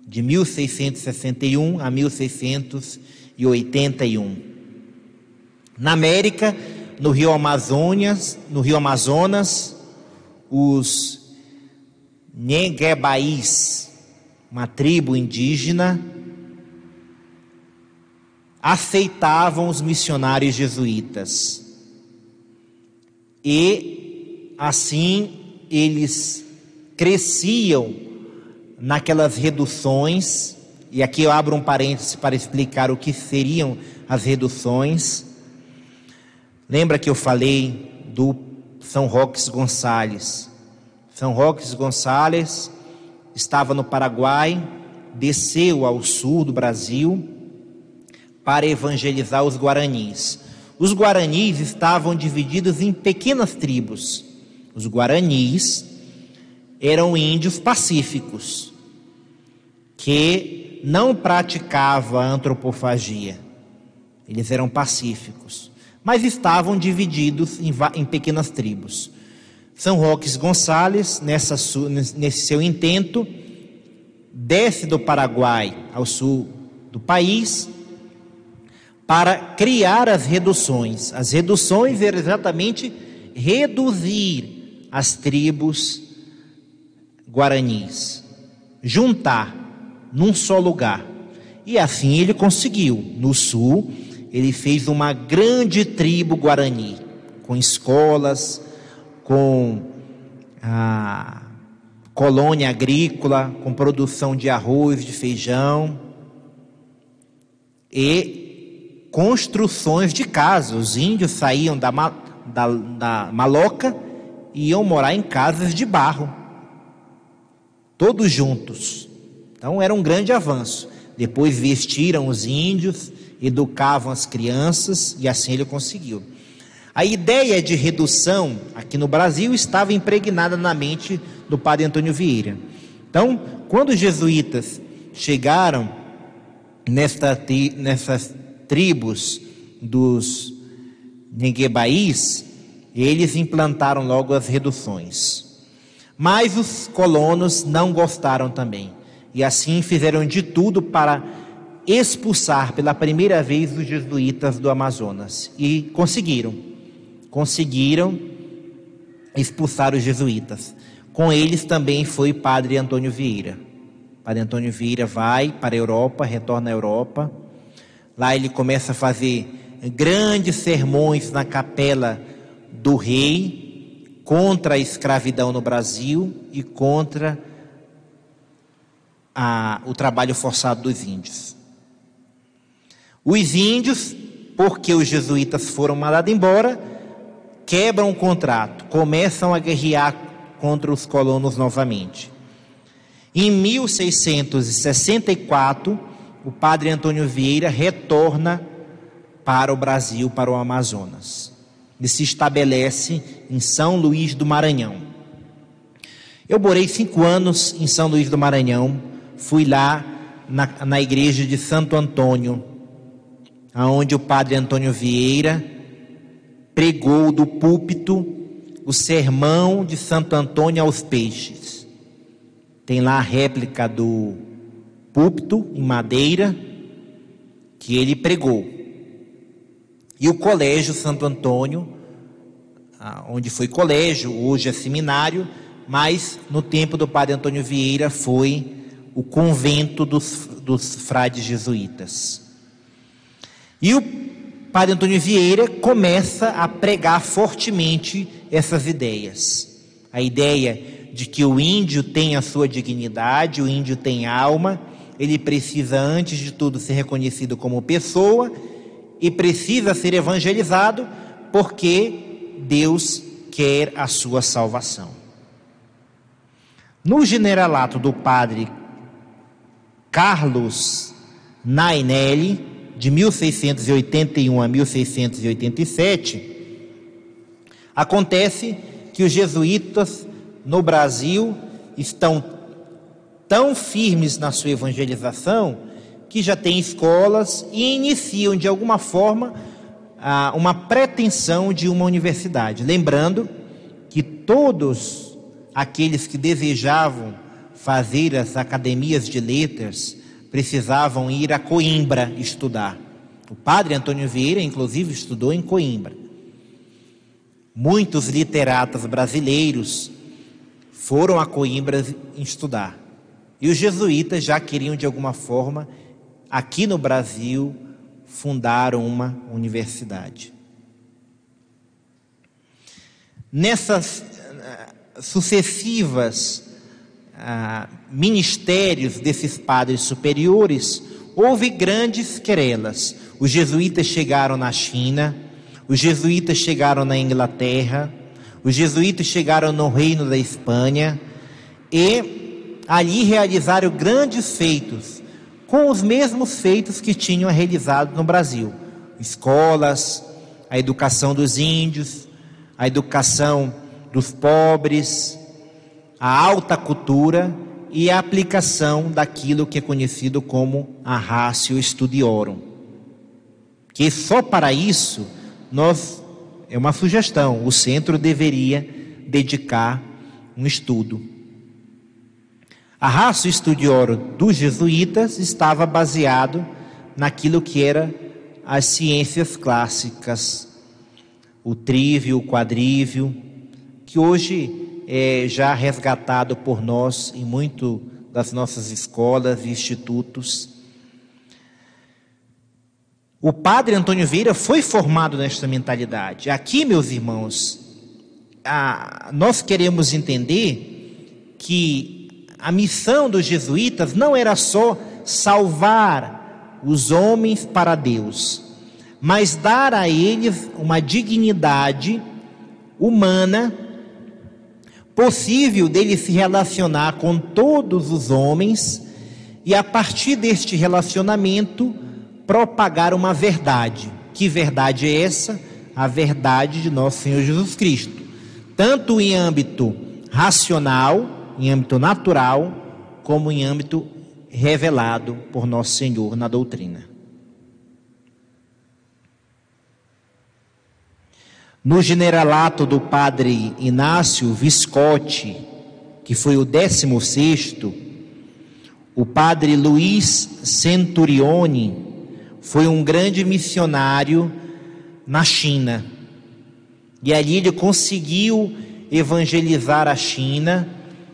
de 1661 a 1681. Na América, no Rio Amazonas, os Nheguebaís, uma tribo indígena, aceitavam os missionários jesuítas. E assim eles cresciam naquelas reduções, e aqui eu abro um parêntese para explicar o que seriam as reduções. Lembra que eu falei do São Roques Gonçalves? São Roques Gonçalves estava no Paraguai, desceu ao sul do Brasil para evangelizar os guaranis. Os guaranis estavam divididos em pequenas tribos. Os guaranis eram índios pacíficos, que não praticavam a antropofagia. Eles eram pacíficos, mas estavam divididos em pequenas tribos. São Roques Gonçalves, nesse seu intento, desce do Paraguai ao sul do país para criar as reduções. As reduções eram exatamente reduzir as tribos guaranis, juntar num só lugar. E assim ele conseguiu. No sul, ele fez uma grande tribo guarani, com escolas, com a colônia agrícola, com produção de arroz, de feijão e construções de casas. Os índios saíam da maloca e iam morar em casas de barro, todos juntos. Então era um grande avanço. Depois vestiram os índios, educavam as crianças e assim ele conseguiu. A ideia de redução aqui no Brasil estava impregnada na mente do padre Antônio Vieira. Então, quando os jesuítas chegaram nessas tribos dos Nenguebaís, eles implantaram logo as reduções. Mas os colonos não gostaram também. E assim fizeram de tudo para expulsar pela primeira vez os jesuítas do Amazonas. E conseguiram expulsar os jesuítas. Com eles também foi padre Antônio Vieira. Padre Antônio Vieira vai para a Europa, retorna à Europa. Lá ele começa a fazer grandes sermões na capela do rei contra a escravidão no Brasil e contra o trabalho forçado dos índios. Os índios, porque os jesuítas foram mandados embora, quebram o contrato, começam a guerrear contra os colonos novamente. Em 1664, o padre Antônio Vieira retorna para o Brasil, para o Amazonas, e se estabelece em São Luís do Maranhão. Eu morei 5 anos em São Luís do Maranhão. Fui lá na igreja de Santo Antônio, onde o padre Antônio Vieira pregou do púlpito o sermão de Santo Antônio aos peixes. Tem lá a réplica do púlpito em madeira que ele pregou. E o colégio Santo Antônio, onde foi colégio, hoje é seminário, mas no tempo do padre Antônio Vieira foi o convento dos frades jesuítas. E o padre Antônio Vieira começa a pregar fortemente essas ideias. A ideia de que o índio tem a sua dignidade, o índio tem alma, ele precisa antes de tudo ser reconhecido como pessoa e precisa ser evangelizado porque Deus quer a sua salvação. No generalato do padre Carlos Nainelli, de 1681 a 1687, acontece que os jesuítas no Brasil estão tão firmes na sua evangelização que já têm escolas e iniciam de alguma forma uma pretensão de uma universidade. Lembrando que todos aqueles que desejavam fazer as academias de letras precisavam ir a Coimbra estudar. O padre Antônio Vieira, inclusive, estudou em Coimbra. Muitos literatas brasileiros foram a Coimbra estudar. E os jesuítas já queriam, de alguma forma, aqui no Brasil, fundar uma universidade. Nessas sucessivas ministérios desses padres superiores, houve grandes querelas. Os jesuítas chegaram na China, os jesuítas chegaram na Inglaterra, os jesuítas chegaram no Reino da Espanha e ali realizaram grandes feitos, com os mesmos feitos que tinham realizado no Brasil: escolas, a educação dos índios, a educação dos pobres, a alta cultura e a aplicação daquilo que é conhecido como a Ratio Studiorum. Que só para isso, é uma sugestão, o centro deveria dedicar um estudo. A Ratio Studiorum dos jesuítas estava baseado naquilo que era as ciências clássicas, o trívio, o quadrívio, que hoje é já resgatado por nós em muito das nossas escolas e institutos. O padre Antônio Vieira foi formado nesta mentalidade. Aqui, meus irmãos, nós queremos entender que a missão dos jesuítas não era só salvar os homens para Deus, mas dar a eles uma dignidade humana possível dele se relacionar com todos os homens e, a partir deste relacionamento, propagar uma verdade. Que verdade é essa? A verdade de nosso Senhor Jesus Cristo, tanto em âmbito racional, em âmbito natural, como em âmbito revelado por nosso Senhor na doutrina. No generalato do padre Inácio Viscotti, que foi o 16º, o padre Luiz Centurione foi um grande missionário na China. E ali ele conseguiu evangelizar a China,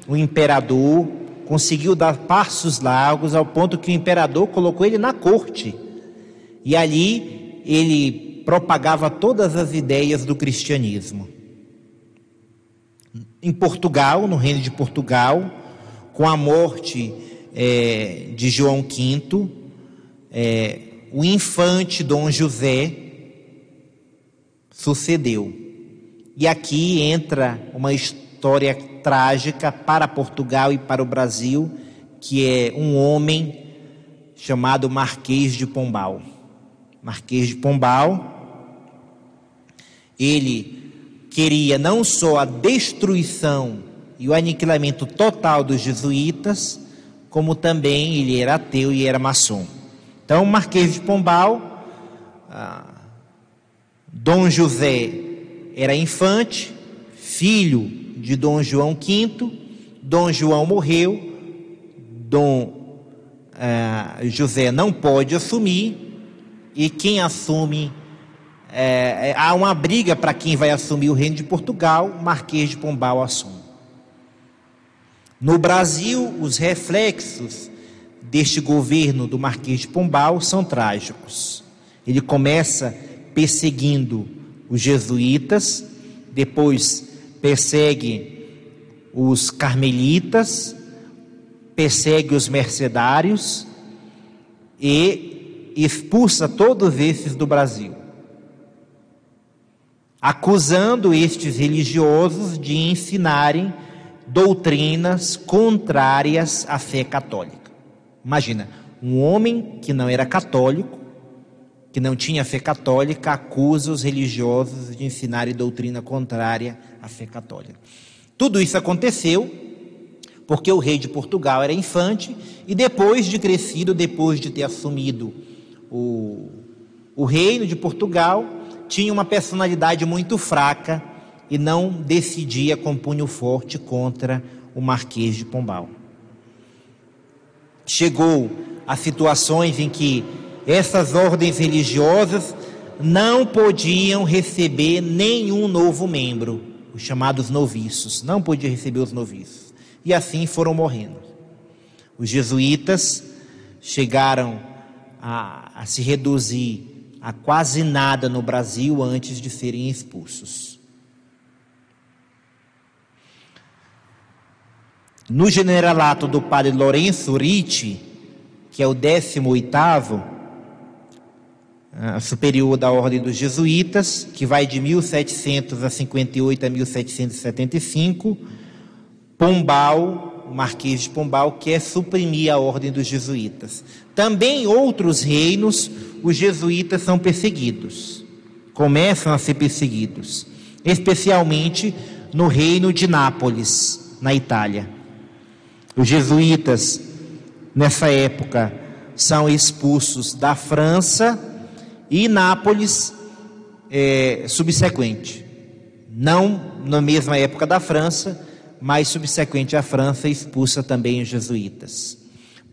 o imperador, conseguiu dar passos largos ao ponto que o imperador colocou ele na corte. E ali ele propagava todas as ideias do cristianismo. Em Portugal, no reino de Portugal, com a morte de João V, o infante Dom José sucedeu. E aqui entra uma história trágica para Portugal e para o Brasil, que é um homem chamado Marquês de Pombal. Marquês de Pombal, ele queria não só a destruição e o aniquilamento total dos jesuítas, como também ele era ateu e era maçom. Então, Marquês de Pombal, Dom José era infante, filho de Dom João V. Dom João morreu, Dom José não pode assumir, e quem assume, há uma briga para quem vai assumir o reino de Portugal. Marquês de Pombal assume. No Brasil, os reflexos deste governo do Marquês de Pombal são trágicos. Ele começa perseguindo os jesuítas, depois persegue os carmelitas, persegue os mercedários e expulsa todos esses do Brasil, acusando estes religiosos de ensinarem doutrinas contrárias à fé católica. Imagina, um homem que não era católico, que não tinha fé católica, acusa os religiosos de ensinarem doutrina contrária à fé católica. Tudo isso aconteceu porque o rei de Portugal era infante e, depois de crescido, depois de ter assumido o reino de Portugal, tinha uma personalidade muito fraca e não decidia com punho forte contra o Marquês de Pombal. Chegou a situações em que essas ordens religiosas não podiam receber nenhum novo membro, os chamados noviços, não podiam receber os noviços, e assim foram morrendo. Os jesuítas chegaram a se reduzir a quase nada no Brasil antes de serem expulsos. No generalato do padre Lourenço Ricci, que é o 18º superior da ordem dos jesuítas, que vai de 1758 a 1775, Pombal, o Marquês de Pombal, quer suprimir a ordem dos jesuítas. Também em outros reinos, os jesuítas são perseguidos, começam a ser perseguidos, especialmente no reino de Nápoles, na Itália. Os jesuítas, nessa época, são expulsos da França e Nápoles subsequente. Não na mesma época da França, mas subsequente à França, expulsa também os jesuítas.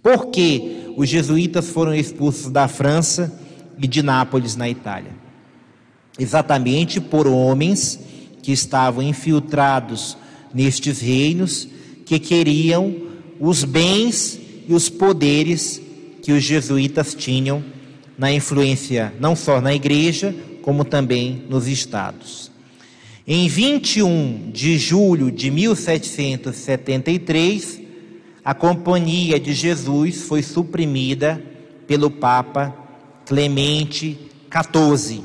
Por que os jesuítas foram expulsos da França e de Nápoles, na Itália? Exatamente por homens que estavam infiltrados nestes reinos que queriam os bens e os poderes que os jesuítas tinham na influência, não só na igreja, como também nos estados. Em 21 de julho de 1773, a Companhia de Jesus foi suprimida pelo Papa Clemente XIV,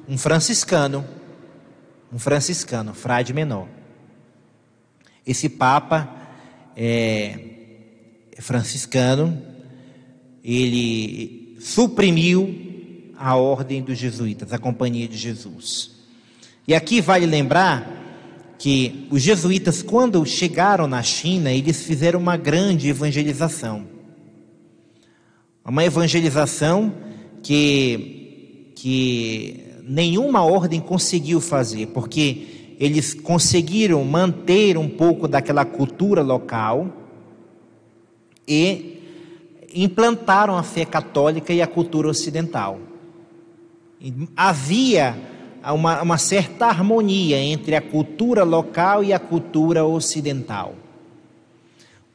um franciscano, frade menor. Esse Papa franciscano, ele suprimiu a ordem dos jesuítas, a Companhia de Jesus. E aqui vale lembrar que os jesuítas, quando chegaram na China, eles fizeram uma grande evangelização. Uma evangelização que nenhuma ordem conseguiu fazer, porque eles conseguiram manter um pouco daquela cultura local e implantaram a fé católica e a cultura ocidental. Havia uma certa harmonia entre a cultura local e a cultura ocidental.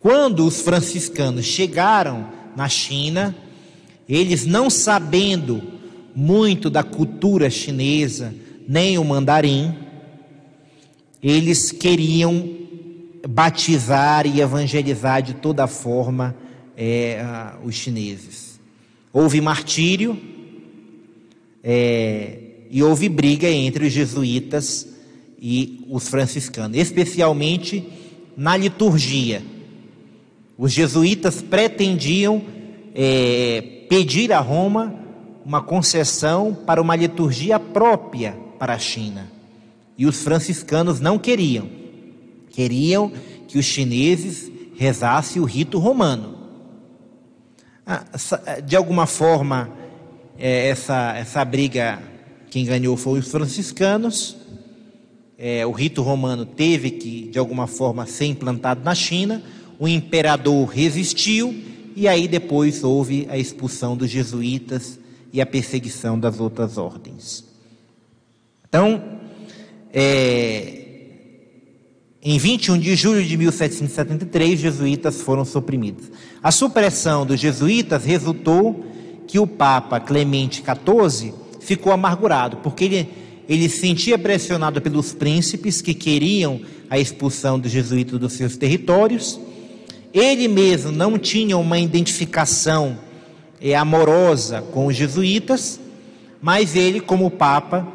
Quando os franciscanos chegaram na China, eles, não sabendo muito da cultura chinesa, nem o mandarim, eles queriam batizar e evangelizar de toda forma os chineses. Houve martírio e houve briga entre os jesuítas e os franciscanos, especialmente na liturgia. Os jesuítas pretendiam pedir a Roma uma concessão para uma liturgia própria para a China, e os franciscanos não queriam que os chineses rezassem o rito romano. De alguma forma, essa briga, quem ganhou foi os franciscanos. O rito romano teve que, de alguma forma, ser implantado na China. O imperador resistiu, e aí depois houve a expulsão dos jesuítas e a perseguição das outras ordens. Então, em 21 de julho de 1773, os jesuítas foram suprimidos. A supressão dos jesuítas resultou que o Papa Clemente XIV ficou amargurado, porque ele se sentia pressionado pelos príncipes que queriam a expulsão dos jesuítas dos seus territórios. Ele mesmo não tinha uma identificação amorosa com os jesuítas, mas ele, como Papa,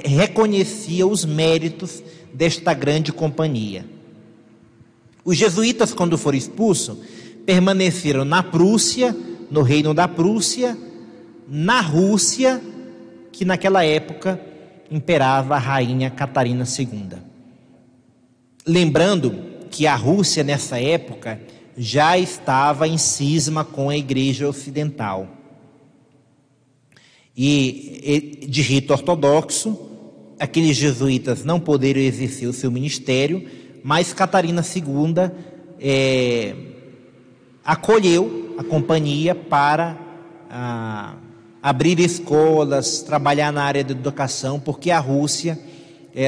reconhecia os méritos desta grande companhia. Os jesuítas, quando foram expulsos, permaneceram na Prússia, no reino da Prússia, na Rússia, que naquela época imperava a rainha Catarina II. Lembrando que a Rússia, nessa época, já estava em cisma com a Igreja Ocidental. E de rito ortodoxo, aqueles jesuítas não poderiam exercer o seu ministério, mas Catarina II acolheu a companhia para abrir escolas, trabalhar na área da educação, porque a Rússia,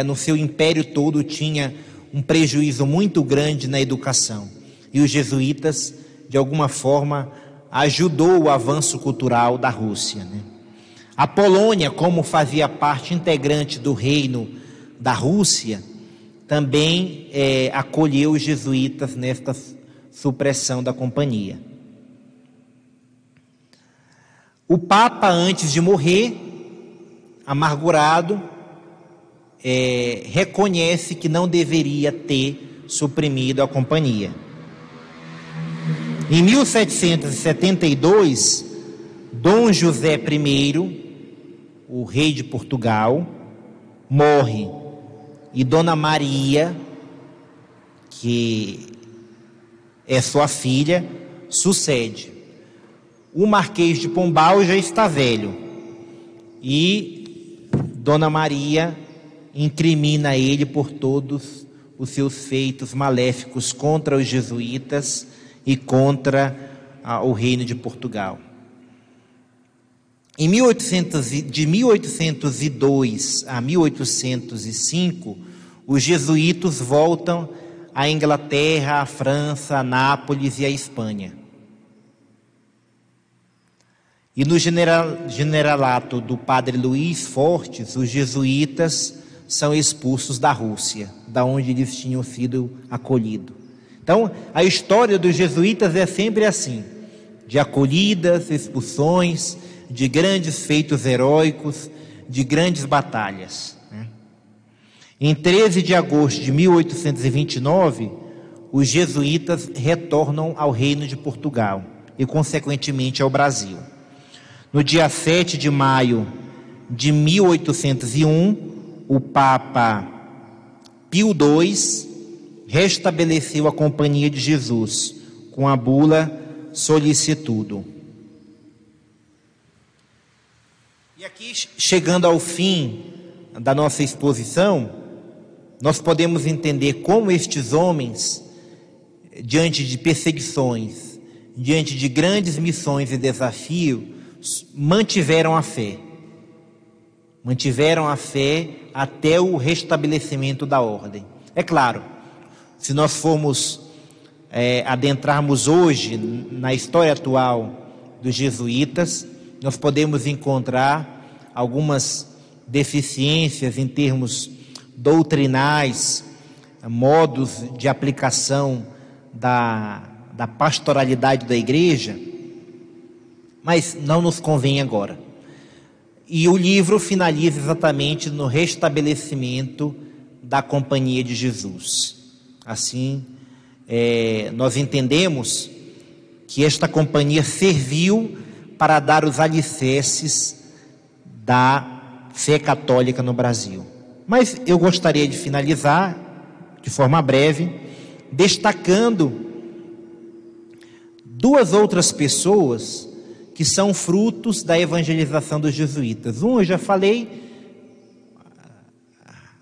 no seu império todo, tinha um prejuízo muito grande na educação. E os jesuítas, de alguma forma, ajudou o avanço cultural da Rússia, né? A Polônia, como fazia parte integrante do reino da Rússia, também acolheu os jesuítas nesta supressão da companhia. O Papa, antes de morrer, amargurado, reconhece que não deveria ter suprimido a companhia. Em 1772, Dom José I, o rei de Portugal, morre, e Dona Maria, que é sua filha, sucede. O Marquês de Pombal já está velho, e Dona Maria incrimina ele por todos os seus feitos maléficos contra os jesuítas e contra o reino de Portugal. De 1802 a 1805, os jesuítas voltam à Inglaterra, à França, a Nápoles e à Espanha. E no generalato do padre Luiz Fortes, os jesuítas são expulsos da Rússia, da onde eles tinham sido acolhidos. Então, a história dos jesuítas é sempre assim, de acolhidas, expulsões, de grandes feitos heróicos, de grandes batalhas. Em 13 de agosto de 1829, os jesuítas retornam ao Reino de Portugal e, consequentemente, ao Brasil. No dia 7 de maio de 1801, o Papa Pio II restabeleceu a Companhia de Jesus com a bula Solicitudo. E aqui, chegando ao fim da nossa exposição, nós podemos entender como estes homens, diante de perseguições, diante de grandes missões e desafios, mantiveram a fé até o restabelecimento da ordem. É claro, se nós formos adentrarmos hoje na história atual dos jesuítas, nós podemos encontrar algumas deficiências em termos doutrinais, modos de aplicação da pastoralidade da igreja, mas não nos convém agora. E o livro finaliza exatamente no restabelecimento da Companhia de Jesus. Assim, nós entendemos que esta companhia serviu para dar os alicerces da fé católica no Brasil. Mas eu gostaria de finalizar, de forma breve, destacando duas outras pessoas que são frutos da evangelização dos jesuítas. Um eu já falei,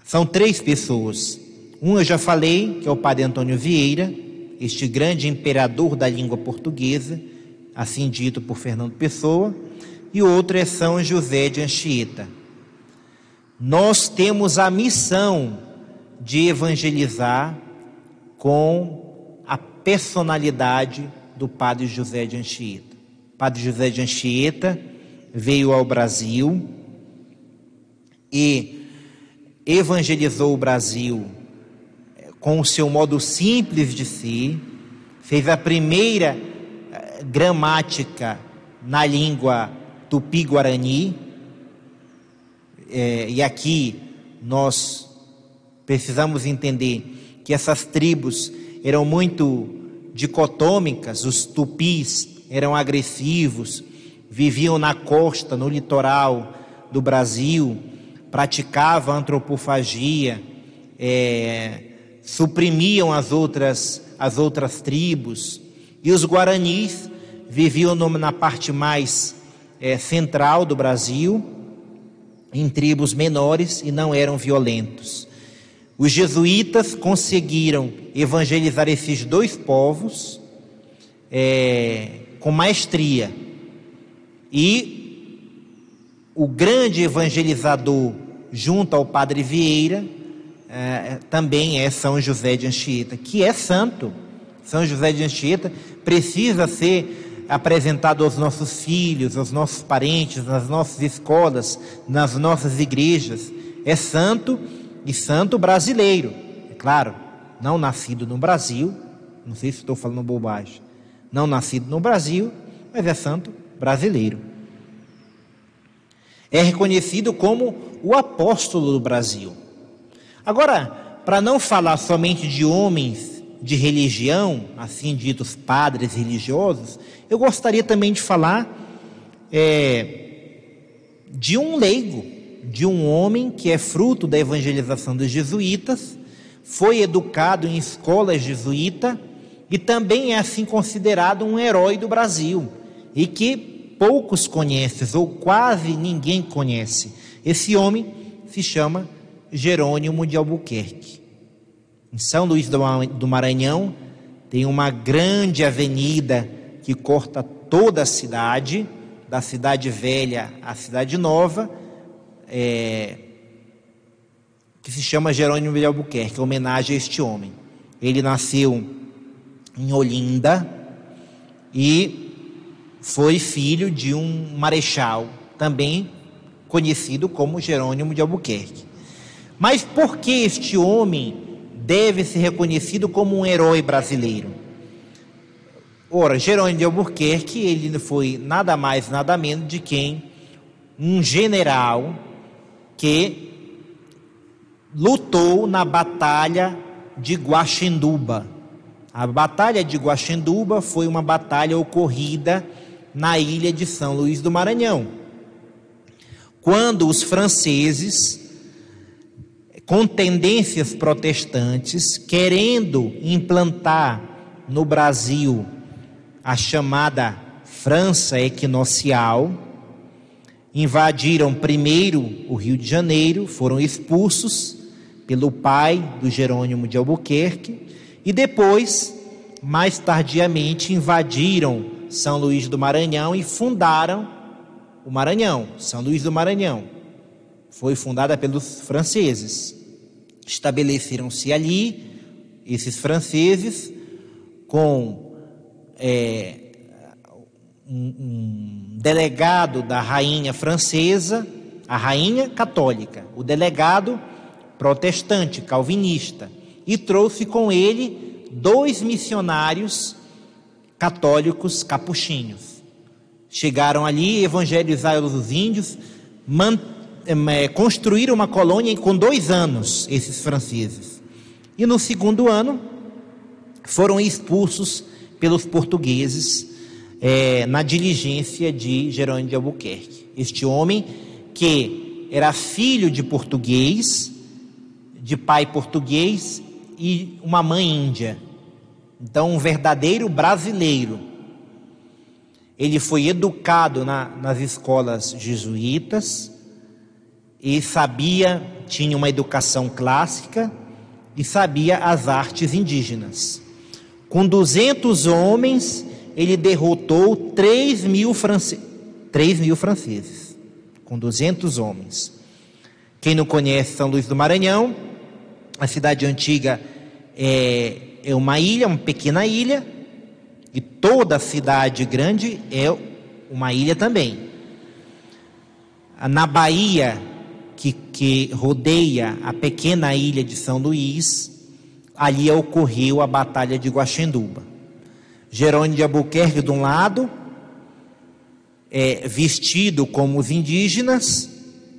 são três pessoas. Um eu já falei, que é o padre Antônio Vieira, este grande imperador da língua portuguesa, assim dito por Fernando Pessoa, e o outro é São José de Anchieta. Nós temos a missão de evangelizar com a personalidade do padre José de Anchieta. O padre José de Anchieta veio ao Brasil e evangelizou o Brasil com o seu modo simples de ser, fez a primeira gramática na língua tupi-guarani, e aqui nós precisamos entender que essas tribos eram muito dicotômicas. Os tupis eram agressivos, viviam na costa, no litoral do Brasil, praticavam antropofagia, suprimiam as outras tribos, e os guaranis viviam na parte mais central do Brasil, em tribos menores, e não eram violentos. Os jesuítas conseguiram evangelizar esses dois povos com maestria, e o grande evangelizador junto ao padre Vieira também é São José de Anchieta, que é santo. São José de Anchieta precisa ser apresentado aos nossos filhos, aos nossos parentes, nas nossas escolas, nas nossas igrejas. É santo, e santo brasileiro, é claro, não nascido no Brasil, não sei se estou falando bobagem, não nascido no Brasil, mas é santo brasileiro. É reconhecido como o apóstolo do Brasil. Agora, para não falar somente de homens de religião, assim ditos padres religiosos, eu gostaria também de falar de um leigo, de um homem que é fruto da evangelização dos jesuítas, foi educado em escola jesuíta e também é assim considerado um herói do Brasil, e que poucos conhecem, ou quase ninguém conhece. Esse homem se chama Jerônimo de Albuquerque. Em São Luís do Maranhão tem uma grande avenida que corta toda a cidade, da cidade velha à cidade nova, que se chama Jerônimo de Albuquerque, em homenagem a este homem. Ele nasceu em Olinda e foi filho de um marechal, também conhecido como Jerônimo de Albuquerque. Mas por que este homem deve ser reconhecido como um herói brasileiro? Ora, Jerônimo de Albuquerque, ele foi nada mais, nada menos de quem um general que lutou na Batalha de Guaxinduba. A Batalha de Guaxinduba foi uma batalha ocorrida na ilha de São Luís do Maranhão, quando os franceses, com tendências protestantes, querendo implantar no Brasil a chamada França Equinocial, invadiram primeiro o Rio de Janeiro, foram expulsos pelo pai do Jerônimo de Albuquerque e depois, mais tardiamente, invadiram São Luís do Maranhão e fundaram o Maranhão. São Luís do Maranhão foi fundada pelos franceses. Estabeleceram-se ali esses franceses com um delegado da rainha francesa, a rainha católica, o delegado protestante, calvinista, e trouxe com ele 2 missionários católicos capuchinhos. Chegaram ali, evangelizaram os índios, construíram uma colônia com 2 anos, esses franceses. E no segundo ano, foram expulsos pelos portugueses na diligência de Jerônimo de Albuquerque. Este homem que era filho de português, de pai português e uma mãe índia. Então, um verdadeiro brasileiro. Ele foi educado nas escolas jesuítas e tinha uma educação clássica e sabia as artes indígenas. Com 200 homens, ele derrotou 3 mil franceses, com 200 homens. Quem não conhece São Luís do Maranhão, a cidade antiga é uma ilha, uma pequena ilha, e toda a cidade grande é uma ilha também. Na baía que rodeia a pequena ilha de São Luís, ali ocorreu a Batalha de Guaxinduba. Jerônimo de Albuquerque, de um lado, vestido como os indígenas,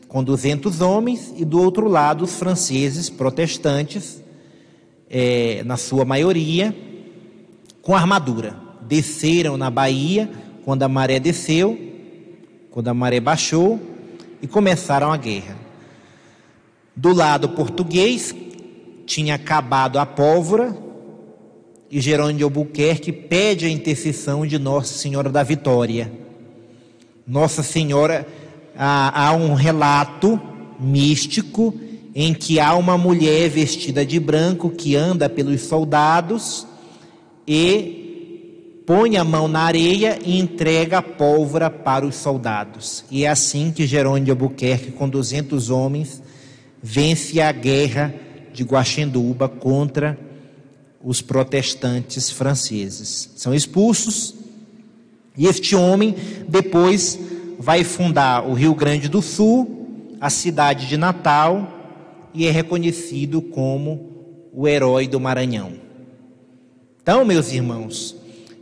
com 200 homens, e do outro lado, os franceses protestantes, na sua maioria, com armadura. Desceram na baía quando a maré desceu, quando a maré baixou, e começaram a guerra. Do lado português, tinha acabado a pólvora, e Jerônimo de Albuquerque pede a intercessão de Nossa Senhora da Vitória. Nossa Senhora, há um relato místico em que há uma mulher vestida de branco que anda pelos soldados e põe a mão na areia e entrega a pólvora para os soldados. E é assim que Jerônimo de Albuquerque, com 200 homens, vence a guerra de Guaxinduba contra os protestantes franceses. São expulsos, e este homem depois vai fundar o Rio Grande do Sul, a cidade de Natal, e é reconhecido como o herói do Maranhão. Então, meus irmãos,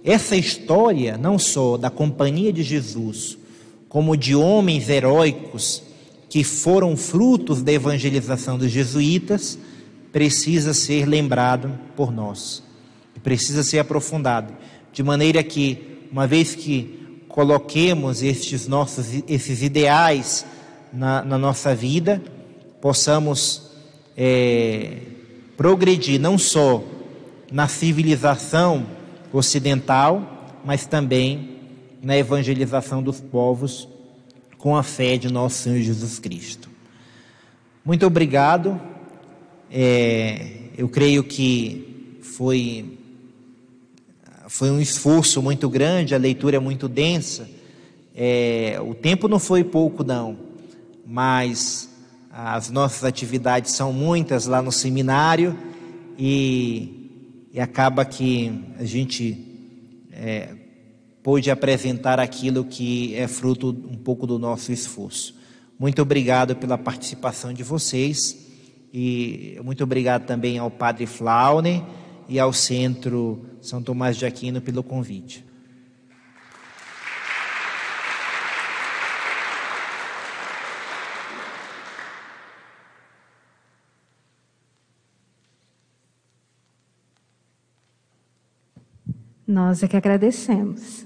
essa história, não só da Companhia de Jesus, como de homens heróicos que foram frutos da evangelização dos jesuítas, precisa ser lembrado por nós, precisa ser aprofundado, de maneira que, uma vez que coloquemos esses ideais na nossa vida, possamos progredir não só na civilização ocidental, mas também na evangelização dos povos com a fé de nosso Senhor Jesus Cristo. Muito obrigado. Eu creio que foi um esforço muito grande, a leitura é muito densa, o tempo não foi pouco não, mas As nossas atividades são muitas lá no seminário e acaba que a gente pôde apresentar aquilo que é fruto um pouco do nosso esforço. Muito obrigado pela participação de vocês e muito obrigado também ao Padre Flauner e ao Centro São Tomás de Aquino pelo convite. Nós é que agradecemos.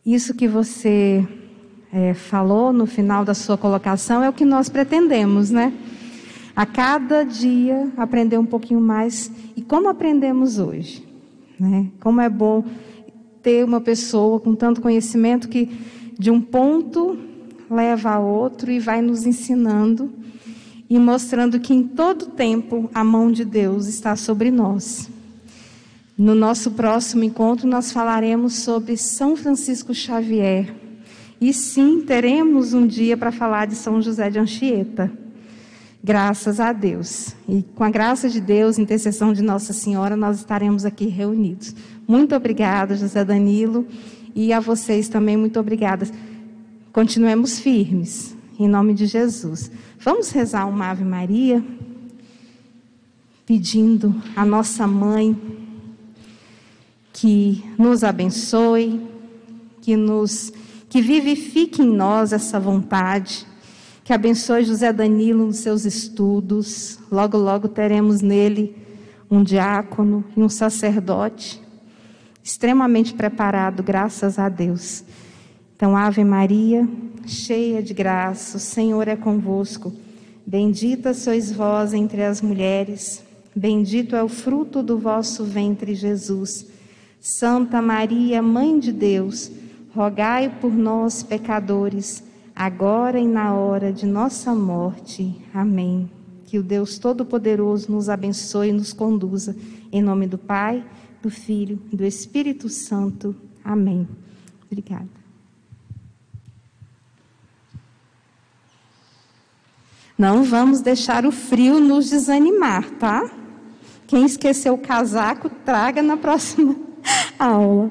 Isso que você falou no final da sua colocação é o que nós pretendemos, né? A cada dia aprender um pouquinho mais. E como aprendemos hoje, né? Como é bom ter uma pessoa com tanto conhecimento que de um ponto leva a outro e vai nos ensinando e mostrando que em todo tempo a mão de Deus está sobre nós. No nosso próximo encontro nós falaremos sobre São Francisco Xavier. E sim, teremos um dia para falar de São José de Anchieta. Graças a Deus. E com a graça de Deus, intercessão de Nossa Senhora, nós estaremos aqui reunidos. Muito obrigada, José Danilo. E a vocês também, muito obrigada. Continuemos firmes, em nome de Jesus. Vamos rezar uma Ave Maria, pedindo à nossa Mãe que nos abençoe, que vivifique em nós essa vontade, que abençoe José Danilo nos seus estudos. Logo, logo teremos nele um diácono e um sacerdote extremamente preparado, graças a Deus. Então, Ave Maria, cheia de graça, o Senhor é convosco. Bendita sois vós entre as mulheres, bendito é o fruto do vosso ventre, Jesus. Santa Maria, Mãe de Deus, rogai por nós, pecadores, agora e na hora de nossa morte. Amém. Que o Deus Todo-Poderoso nos abençoe e nos conduza. Em nome do Pai, do Filho e do Espírito Santo. Amém. Obrigada. Não vamos deixar o frio nos desanimar, tá? Quem esqueceu o casaco, traga na próxima aula.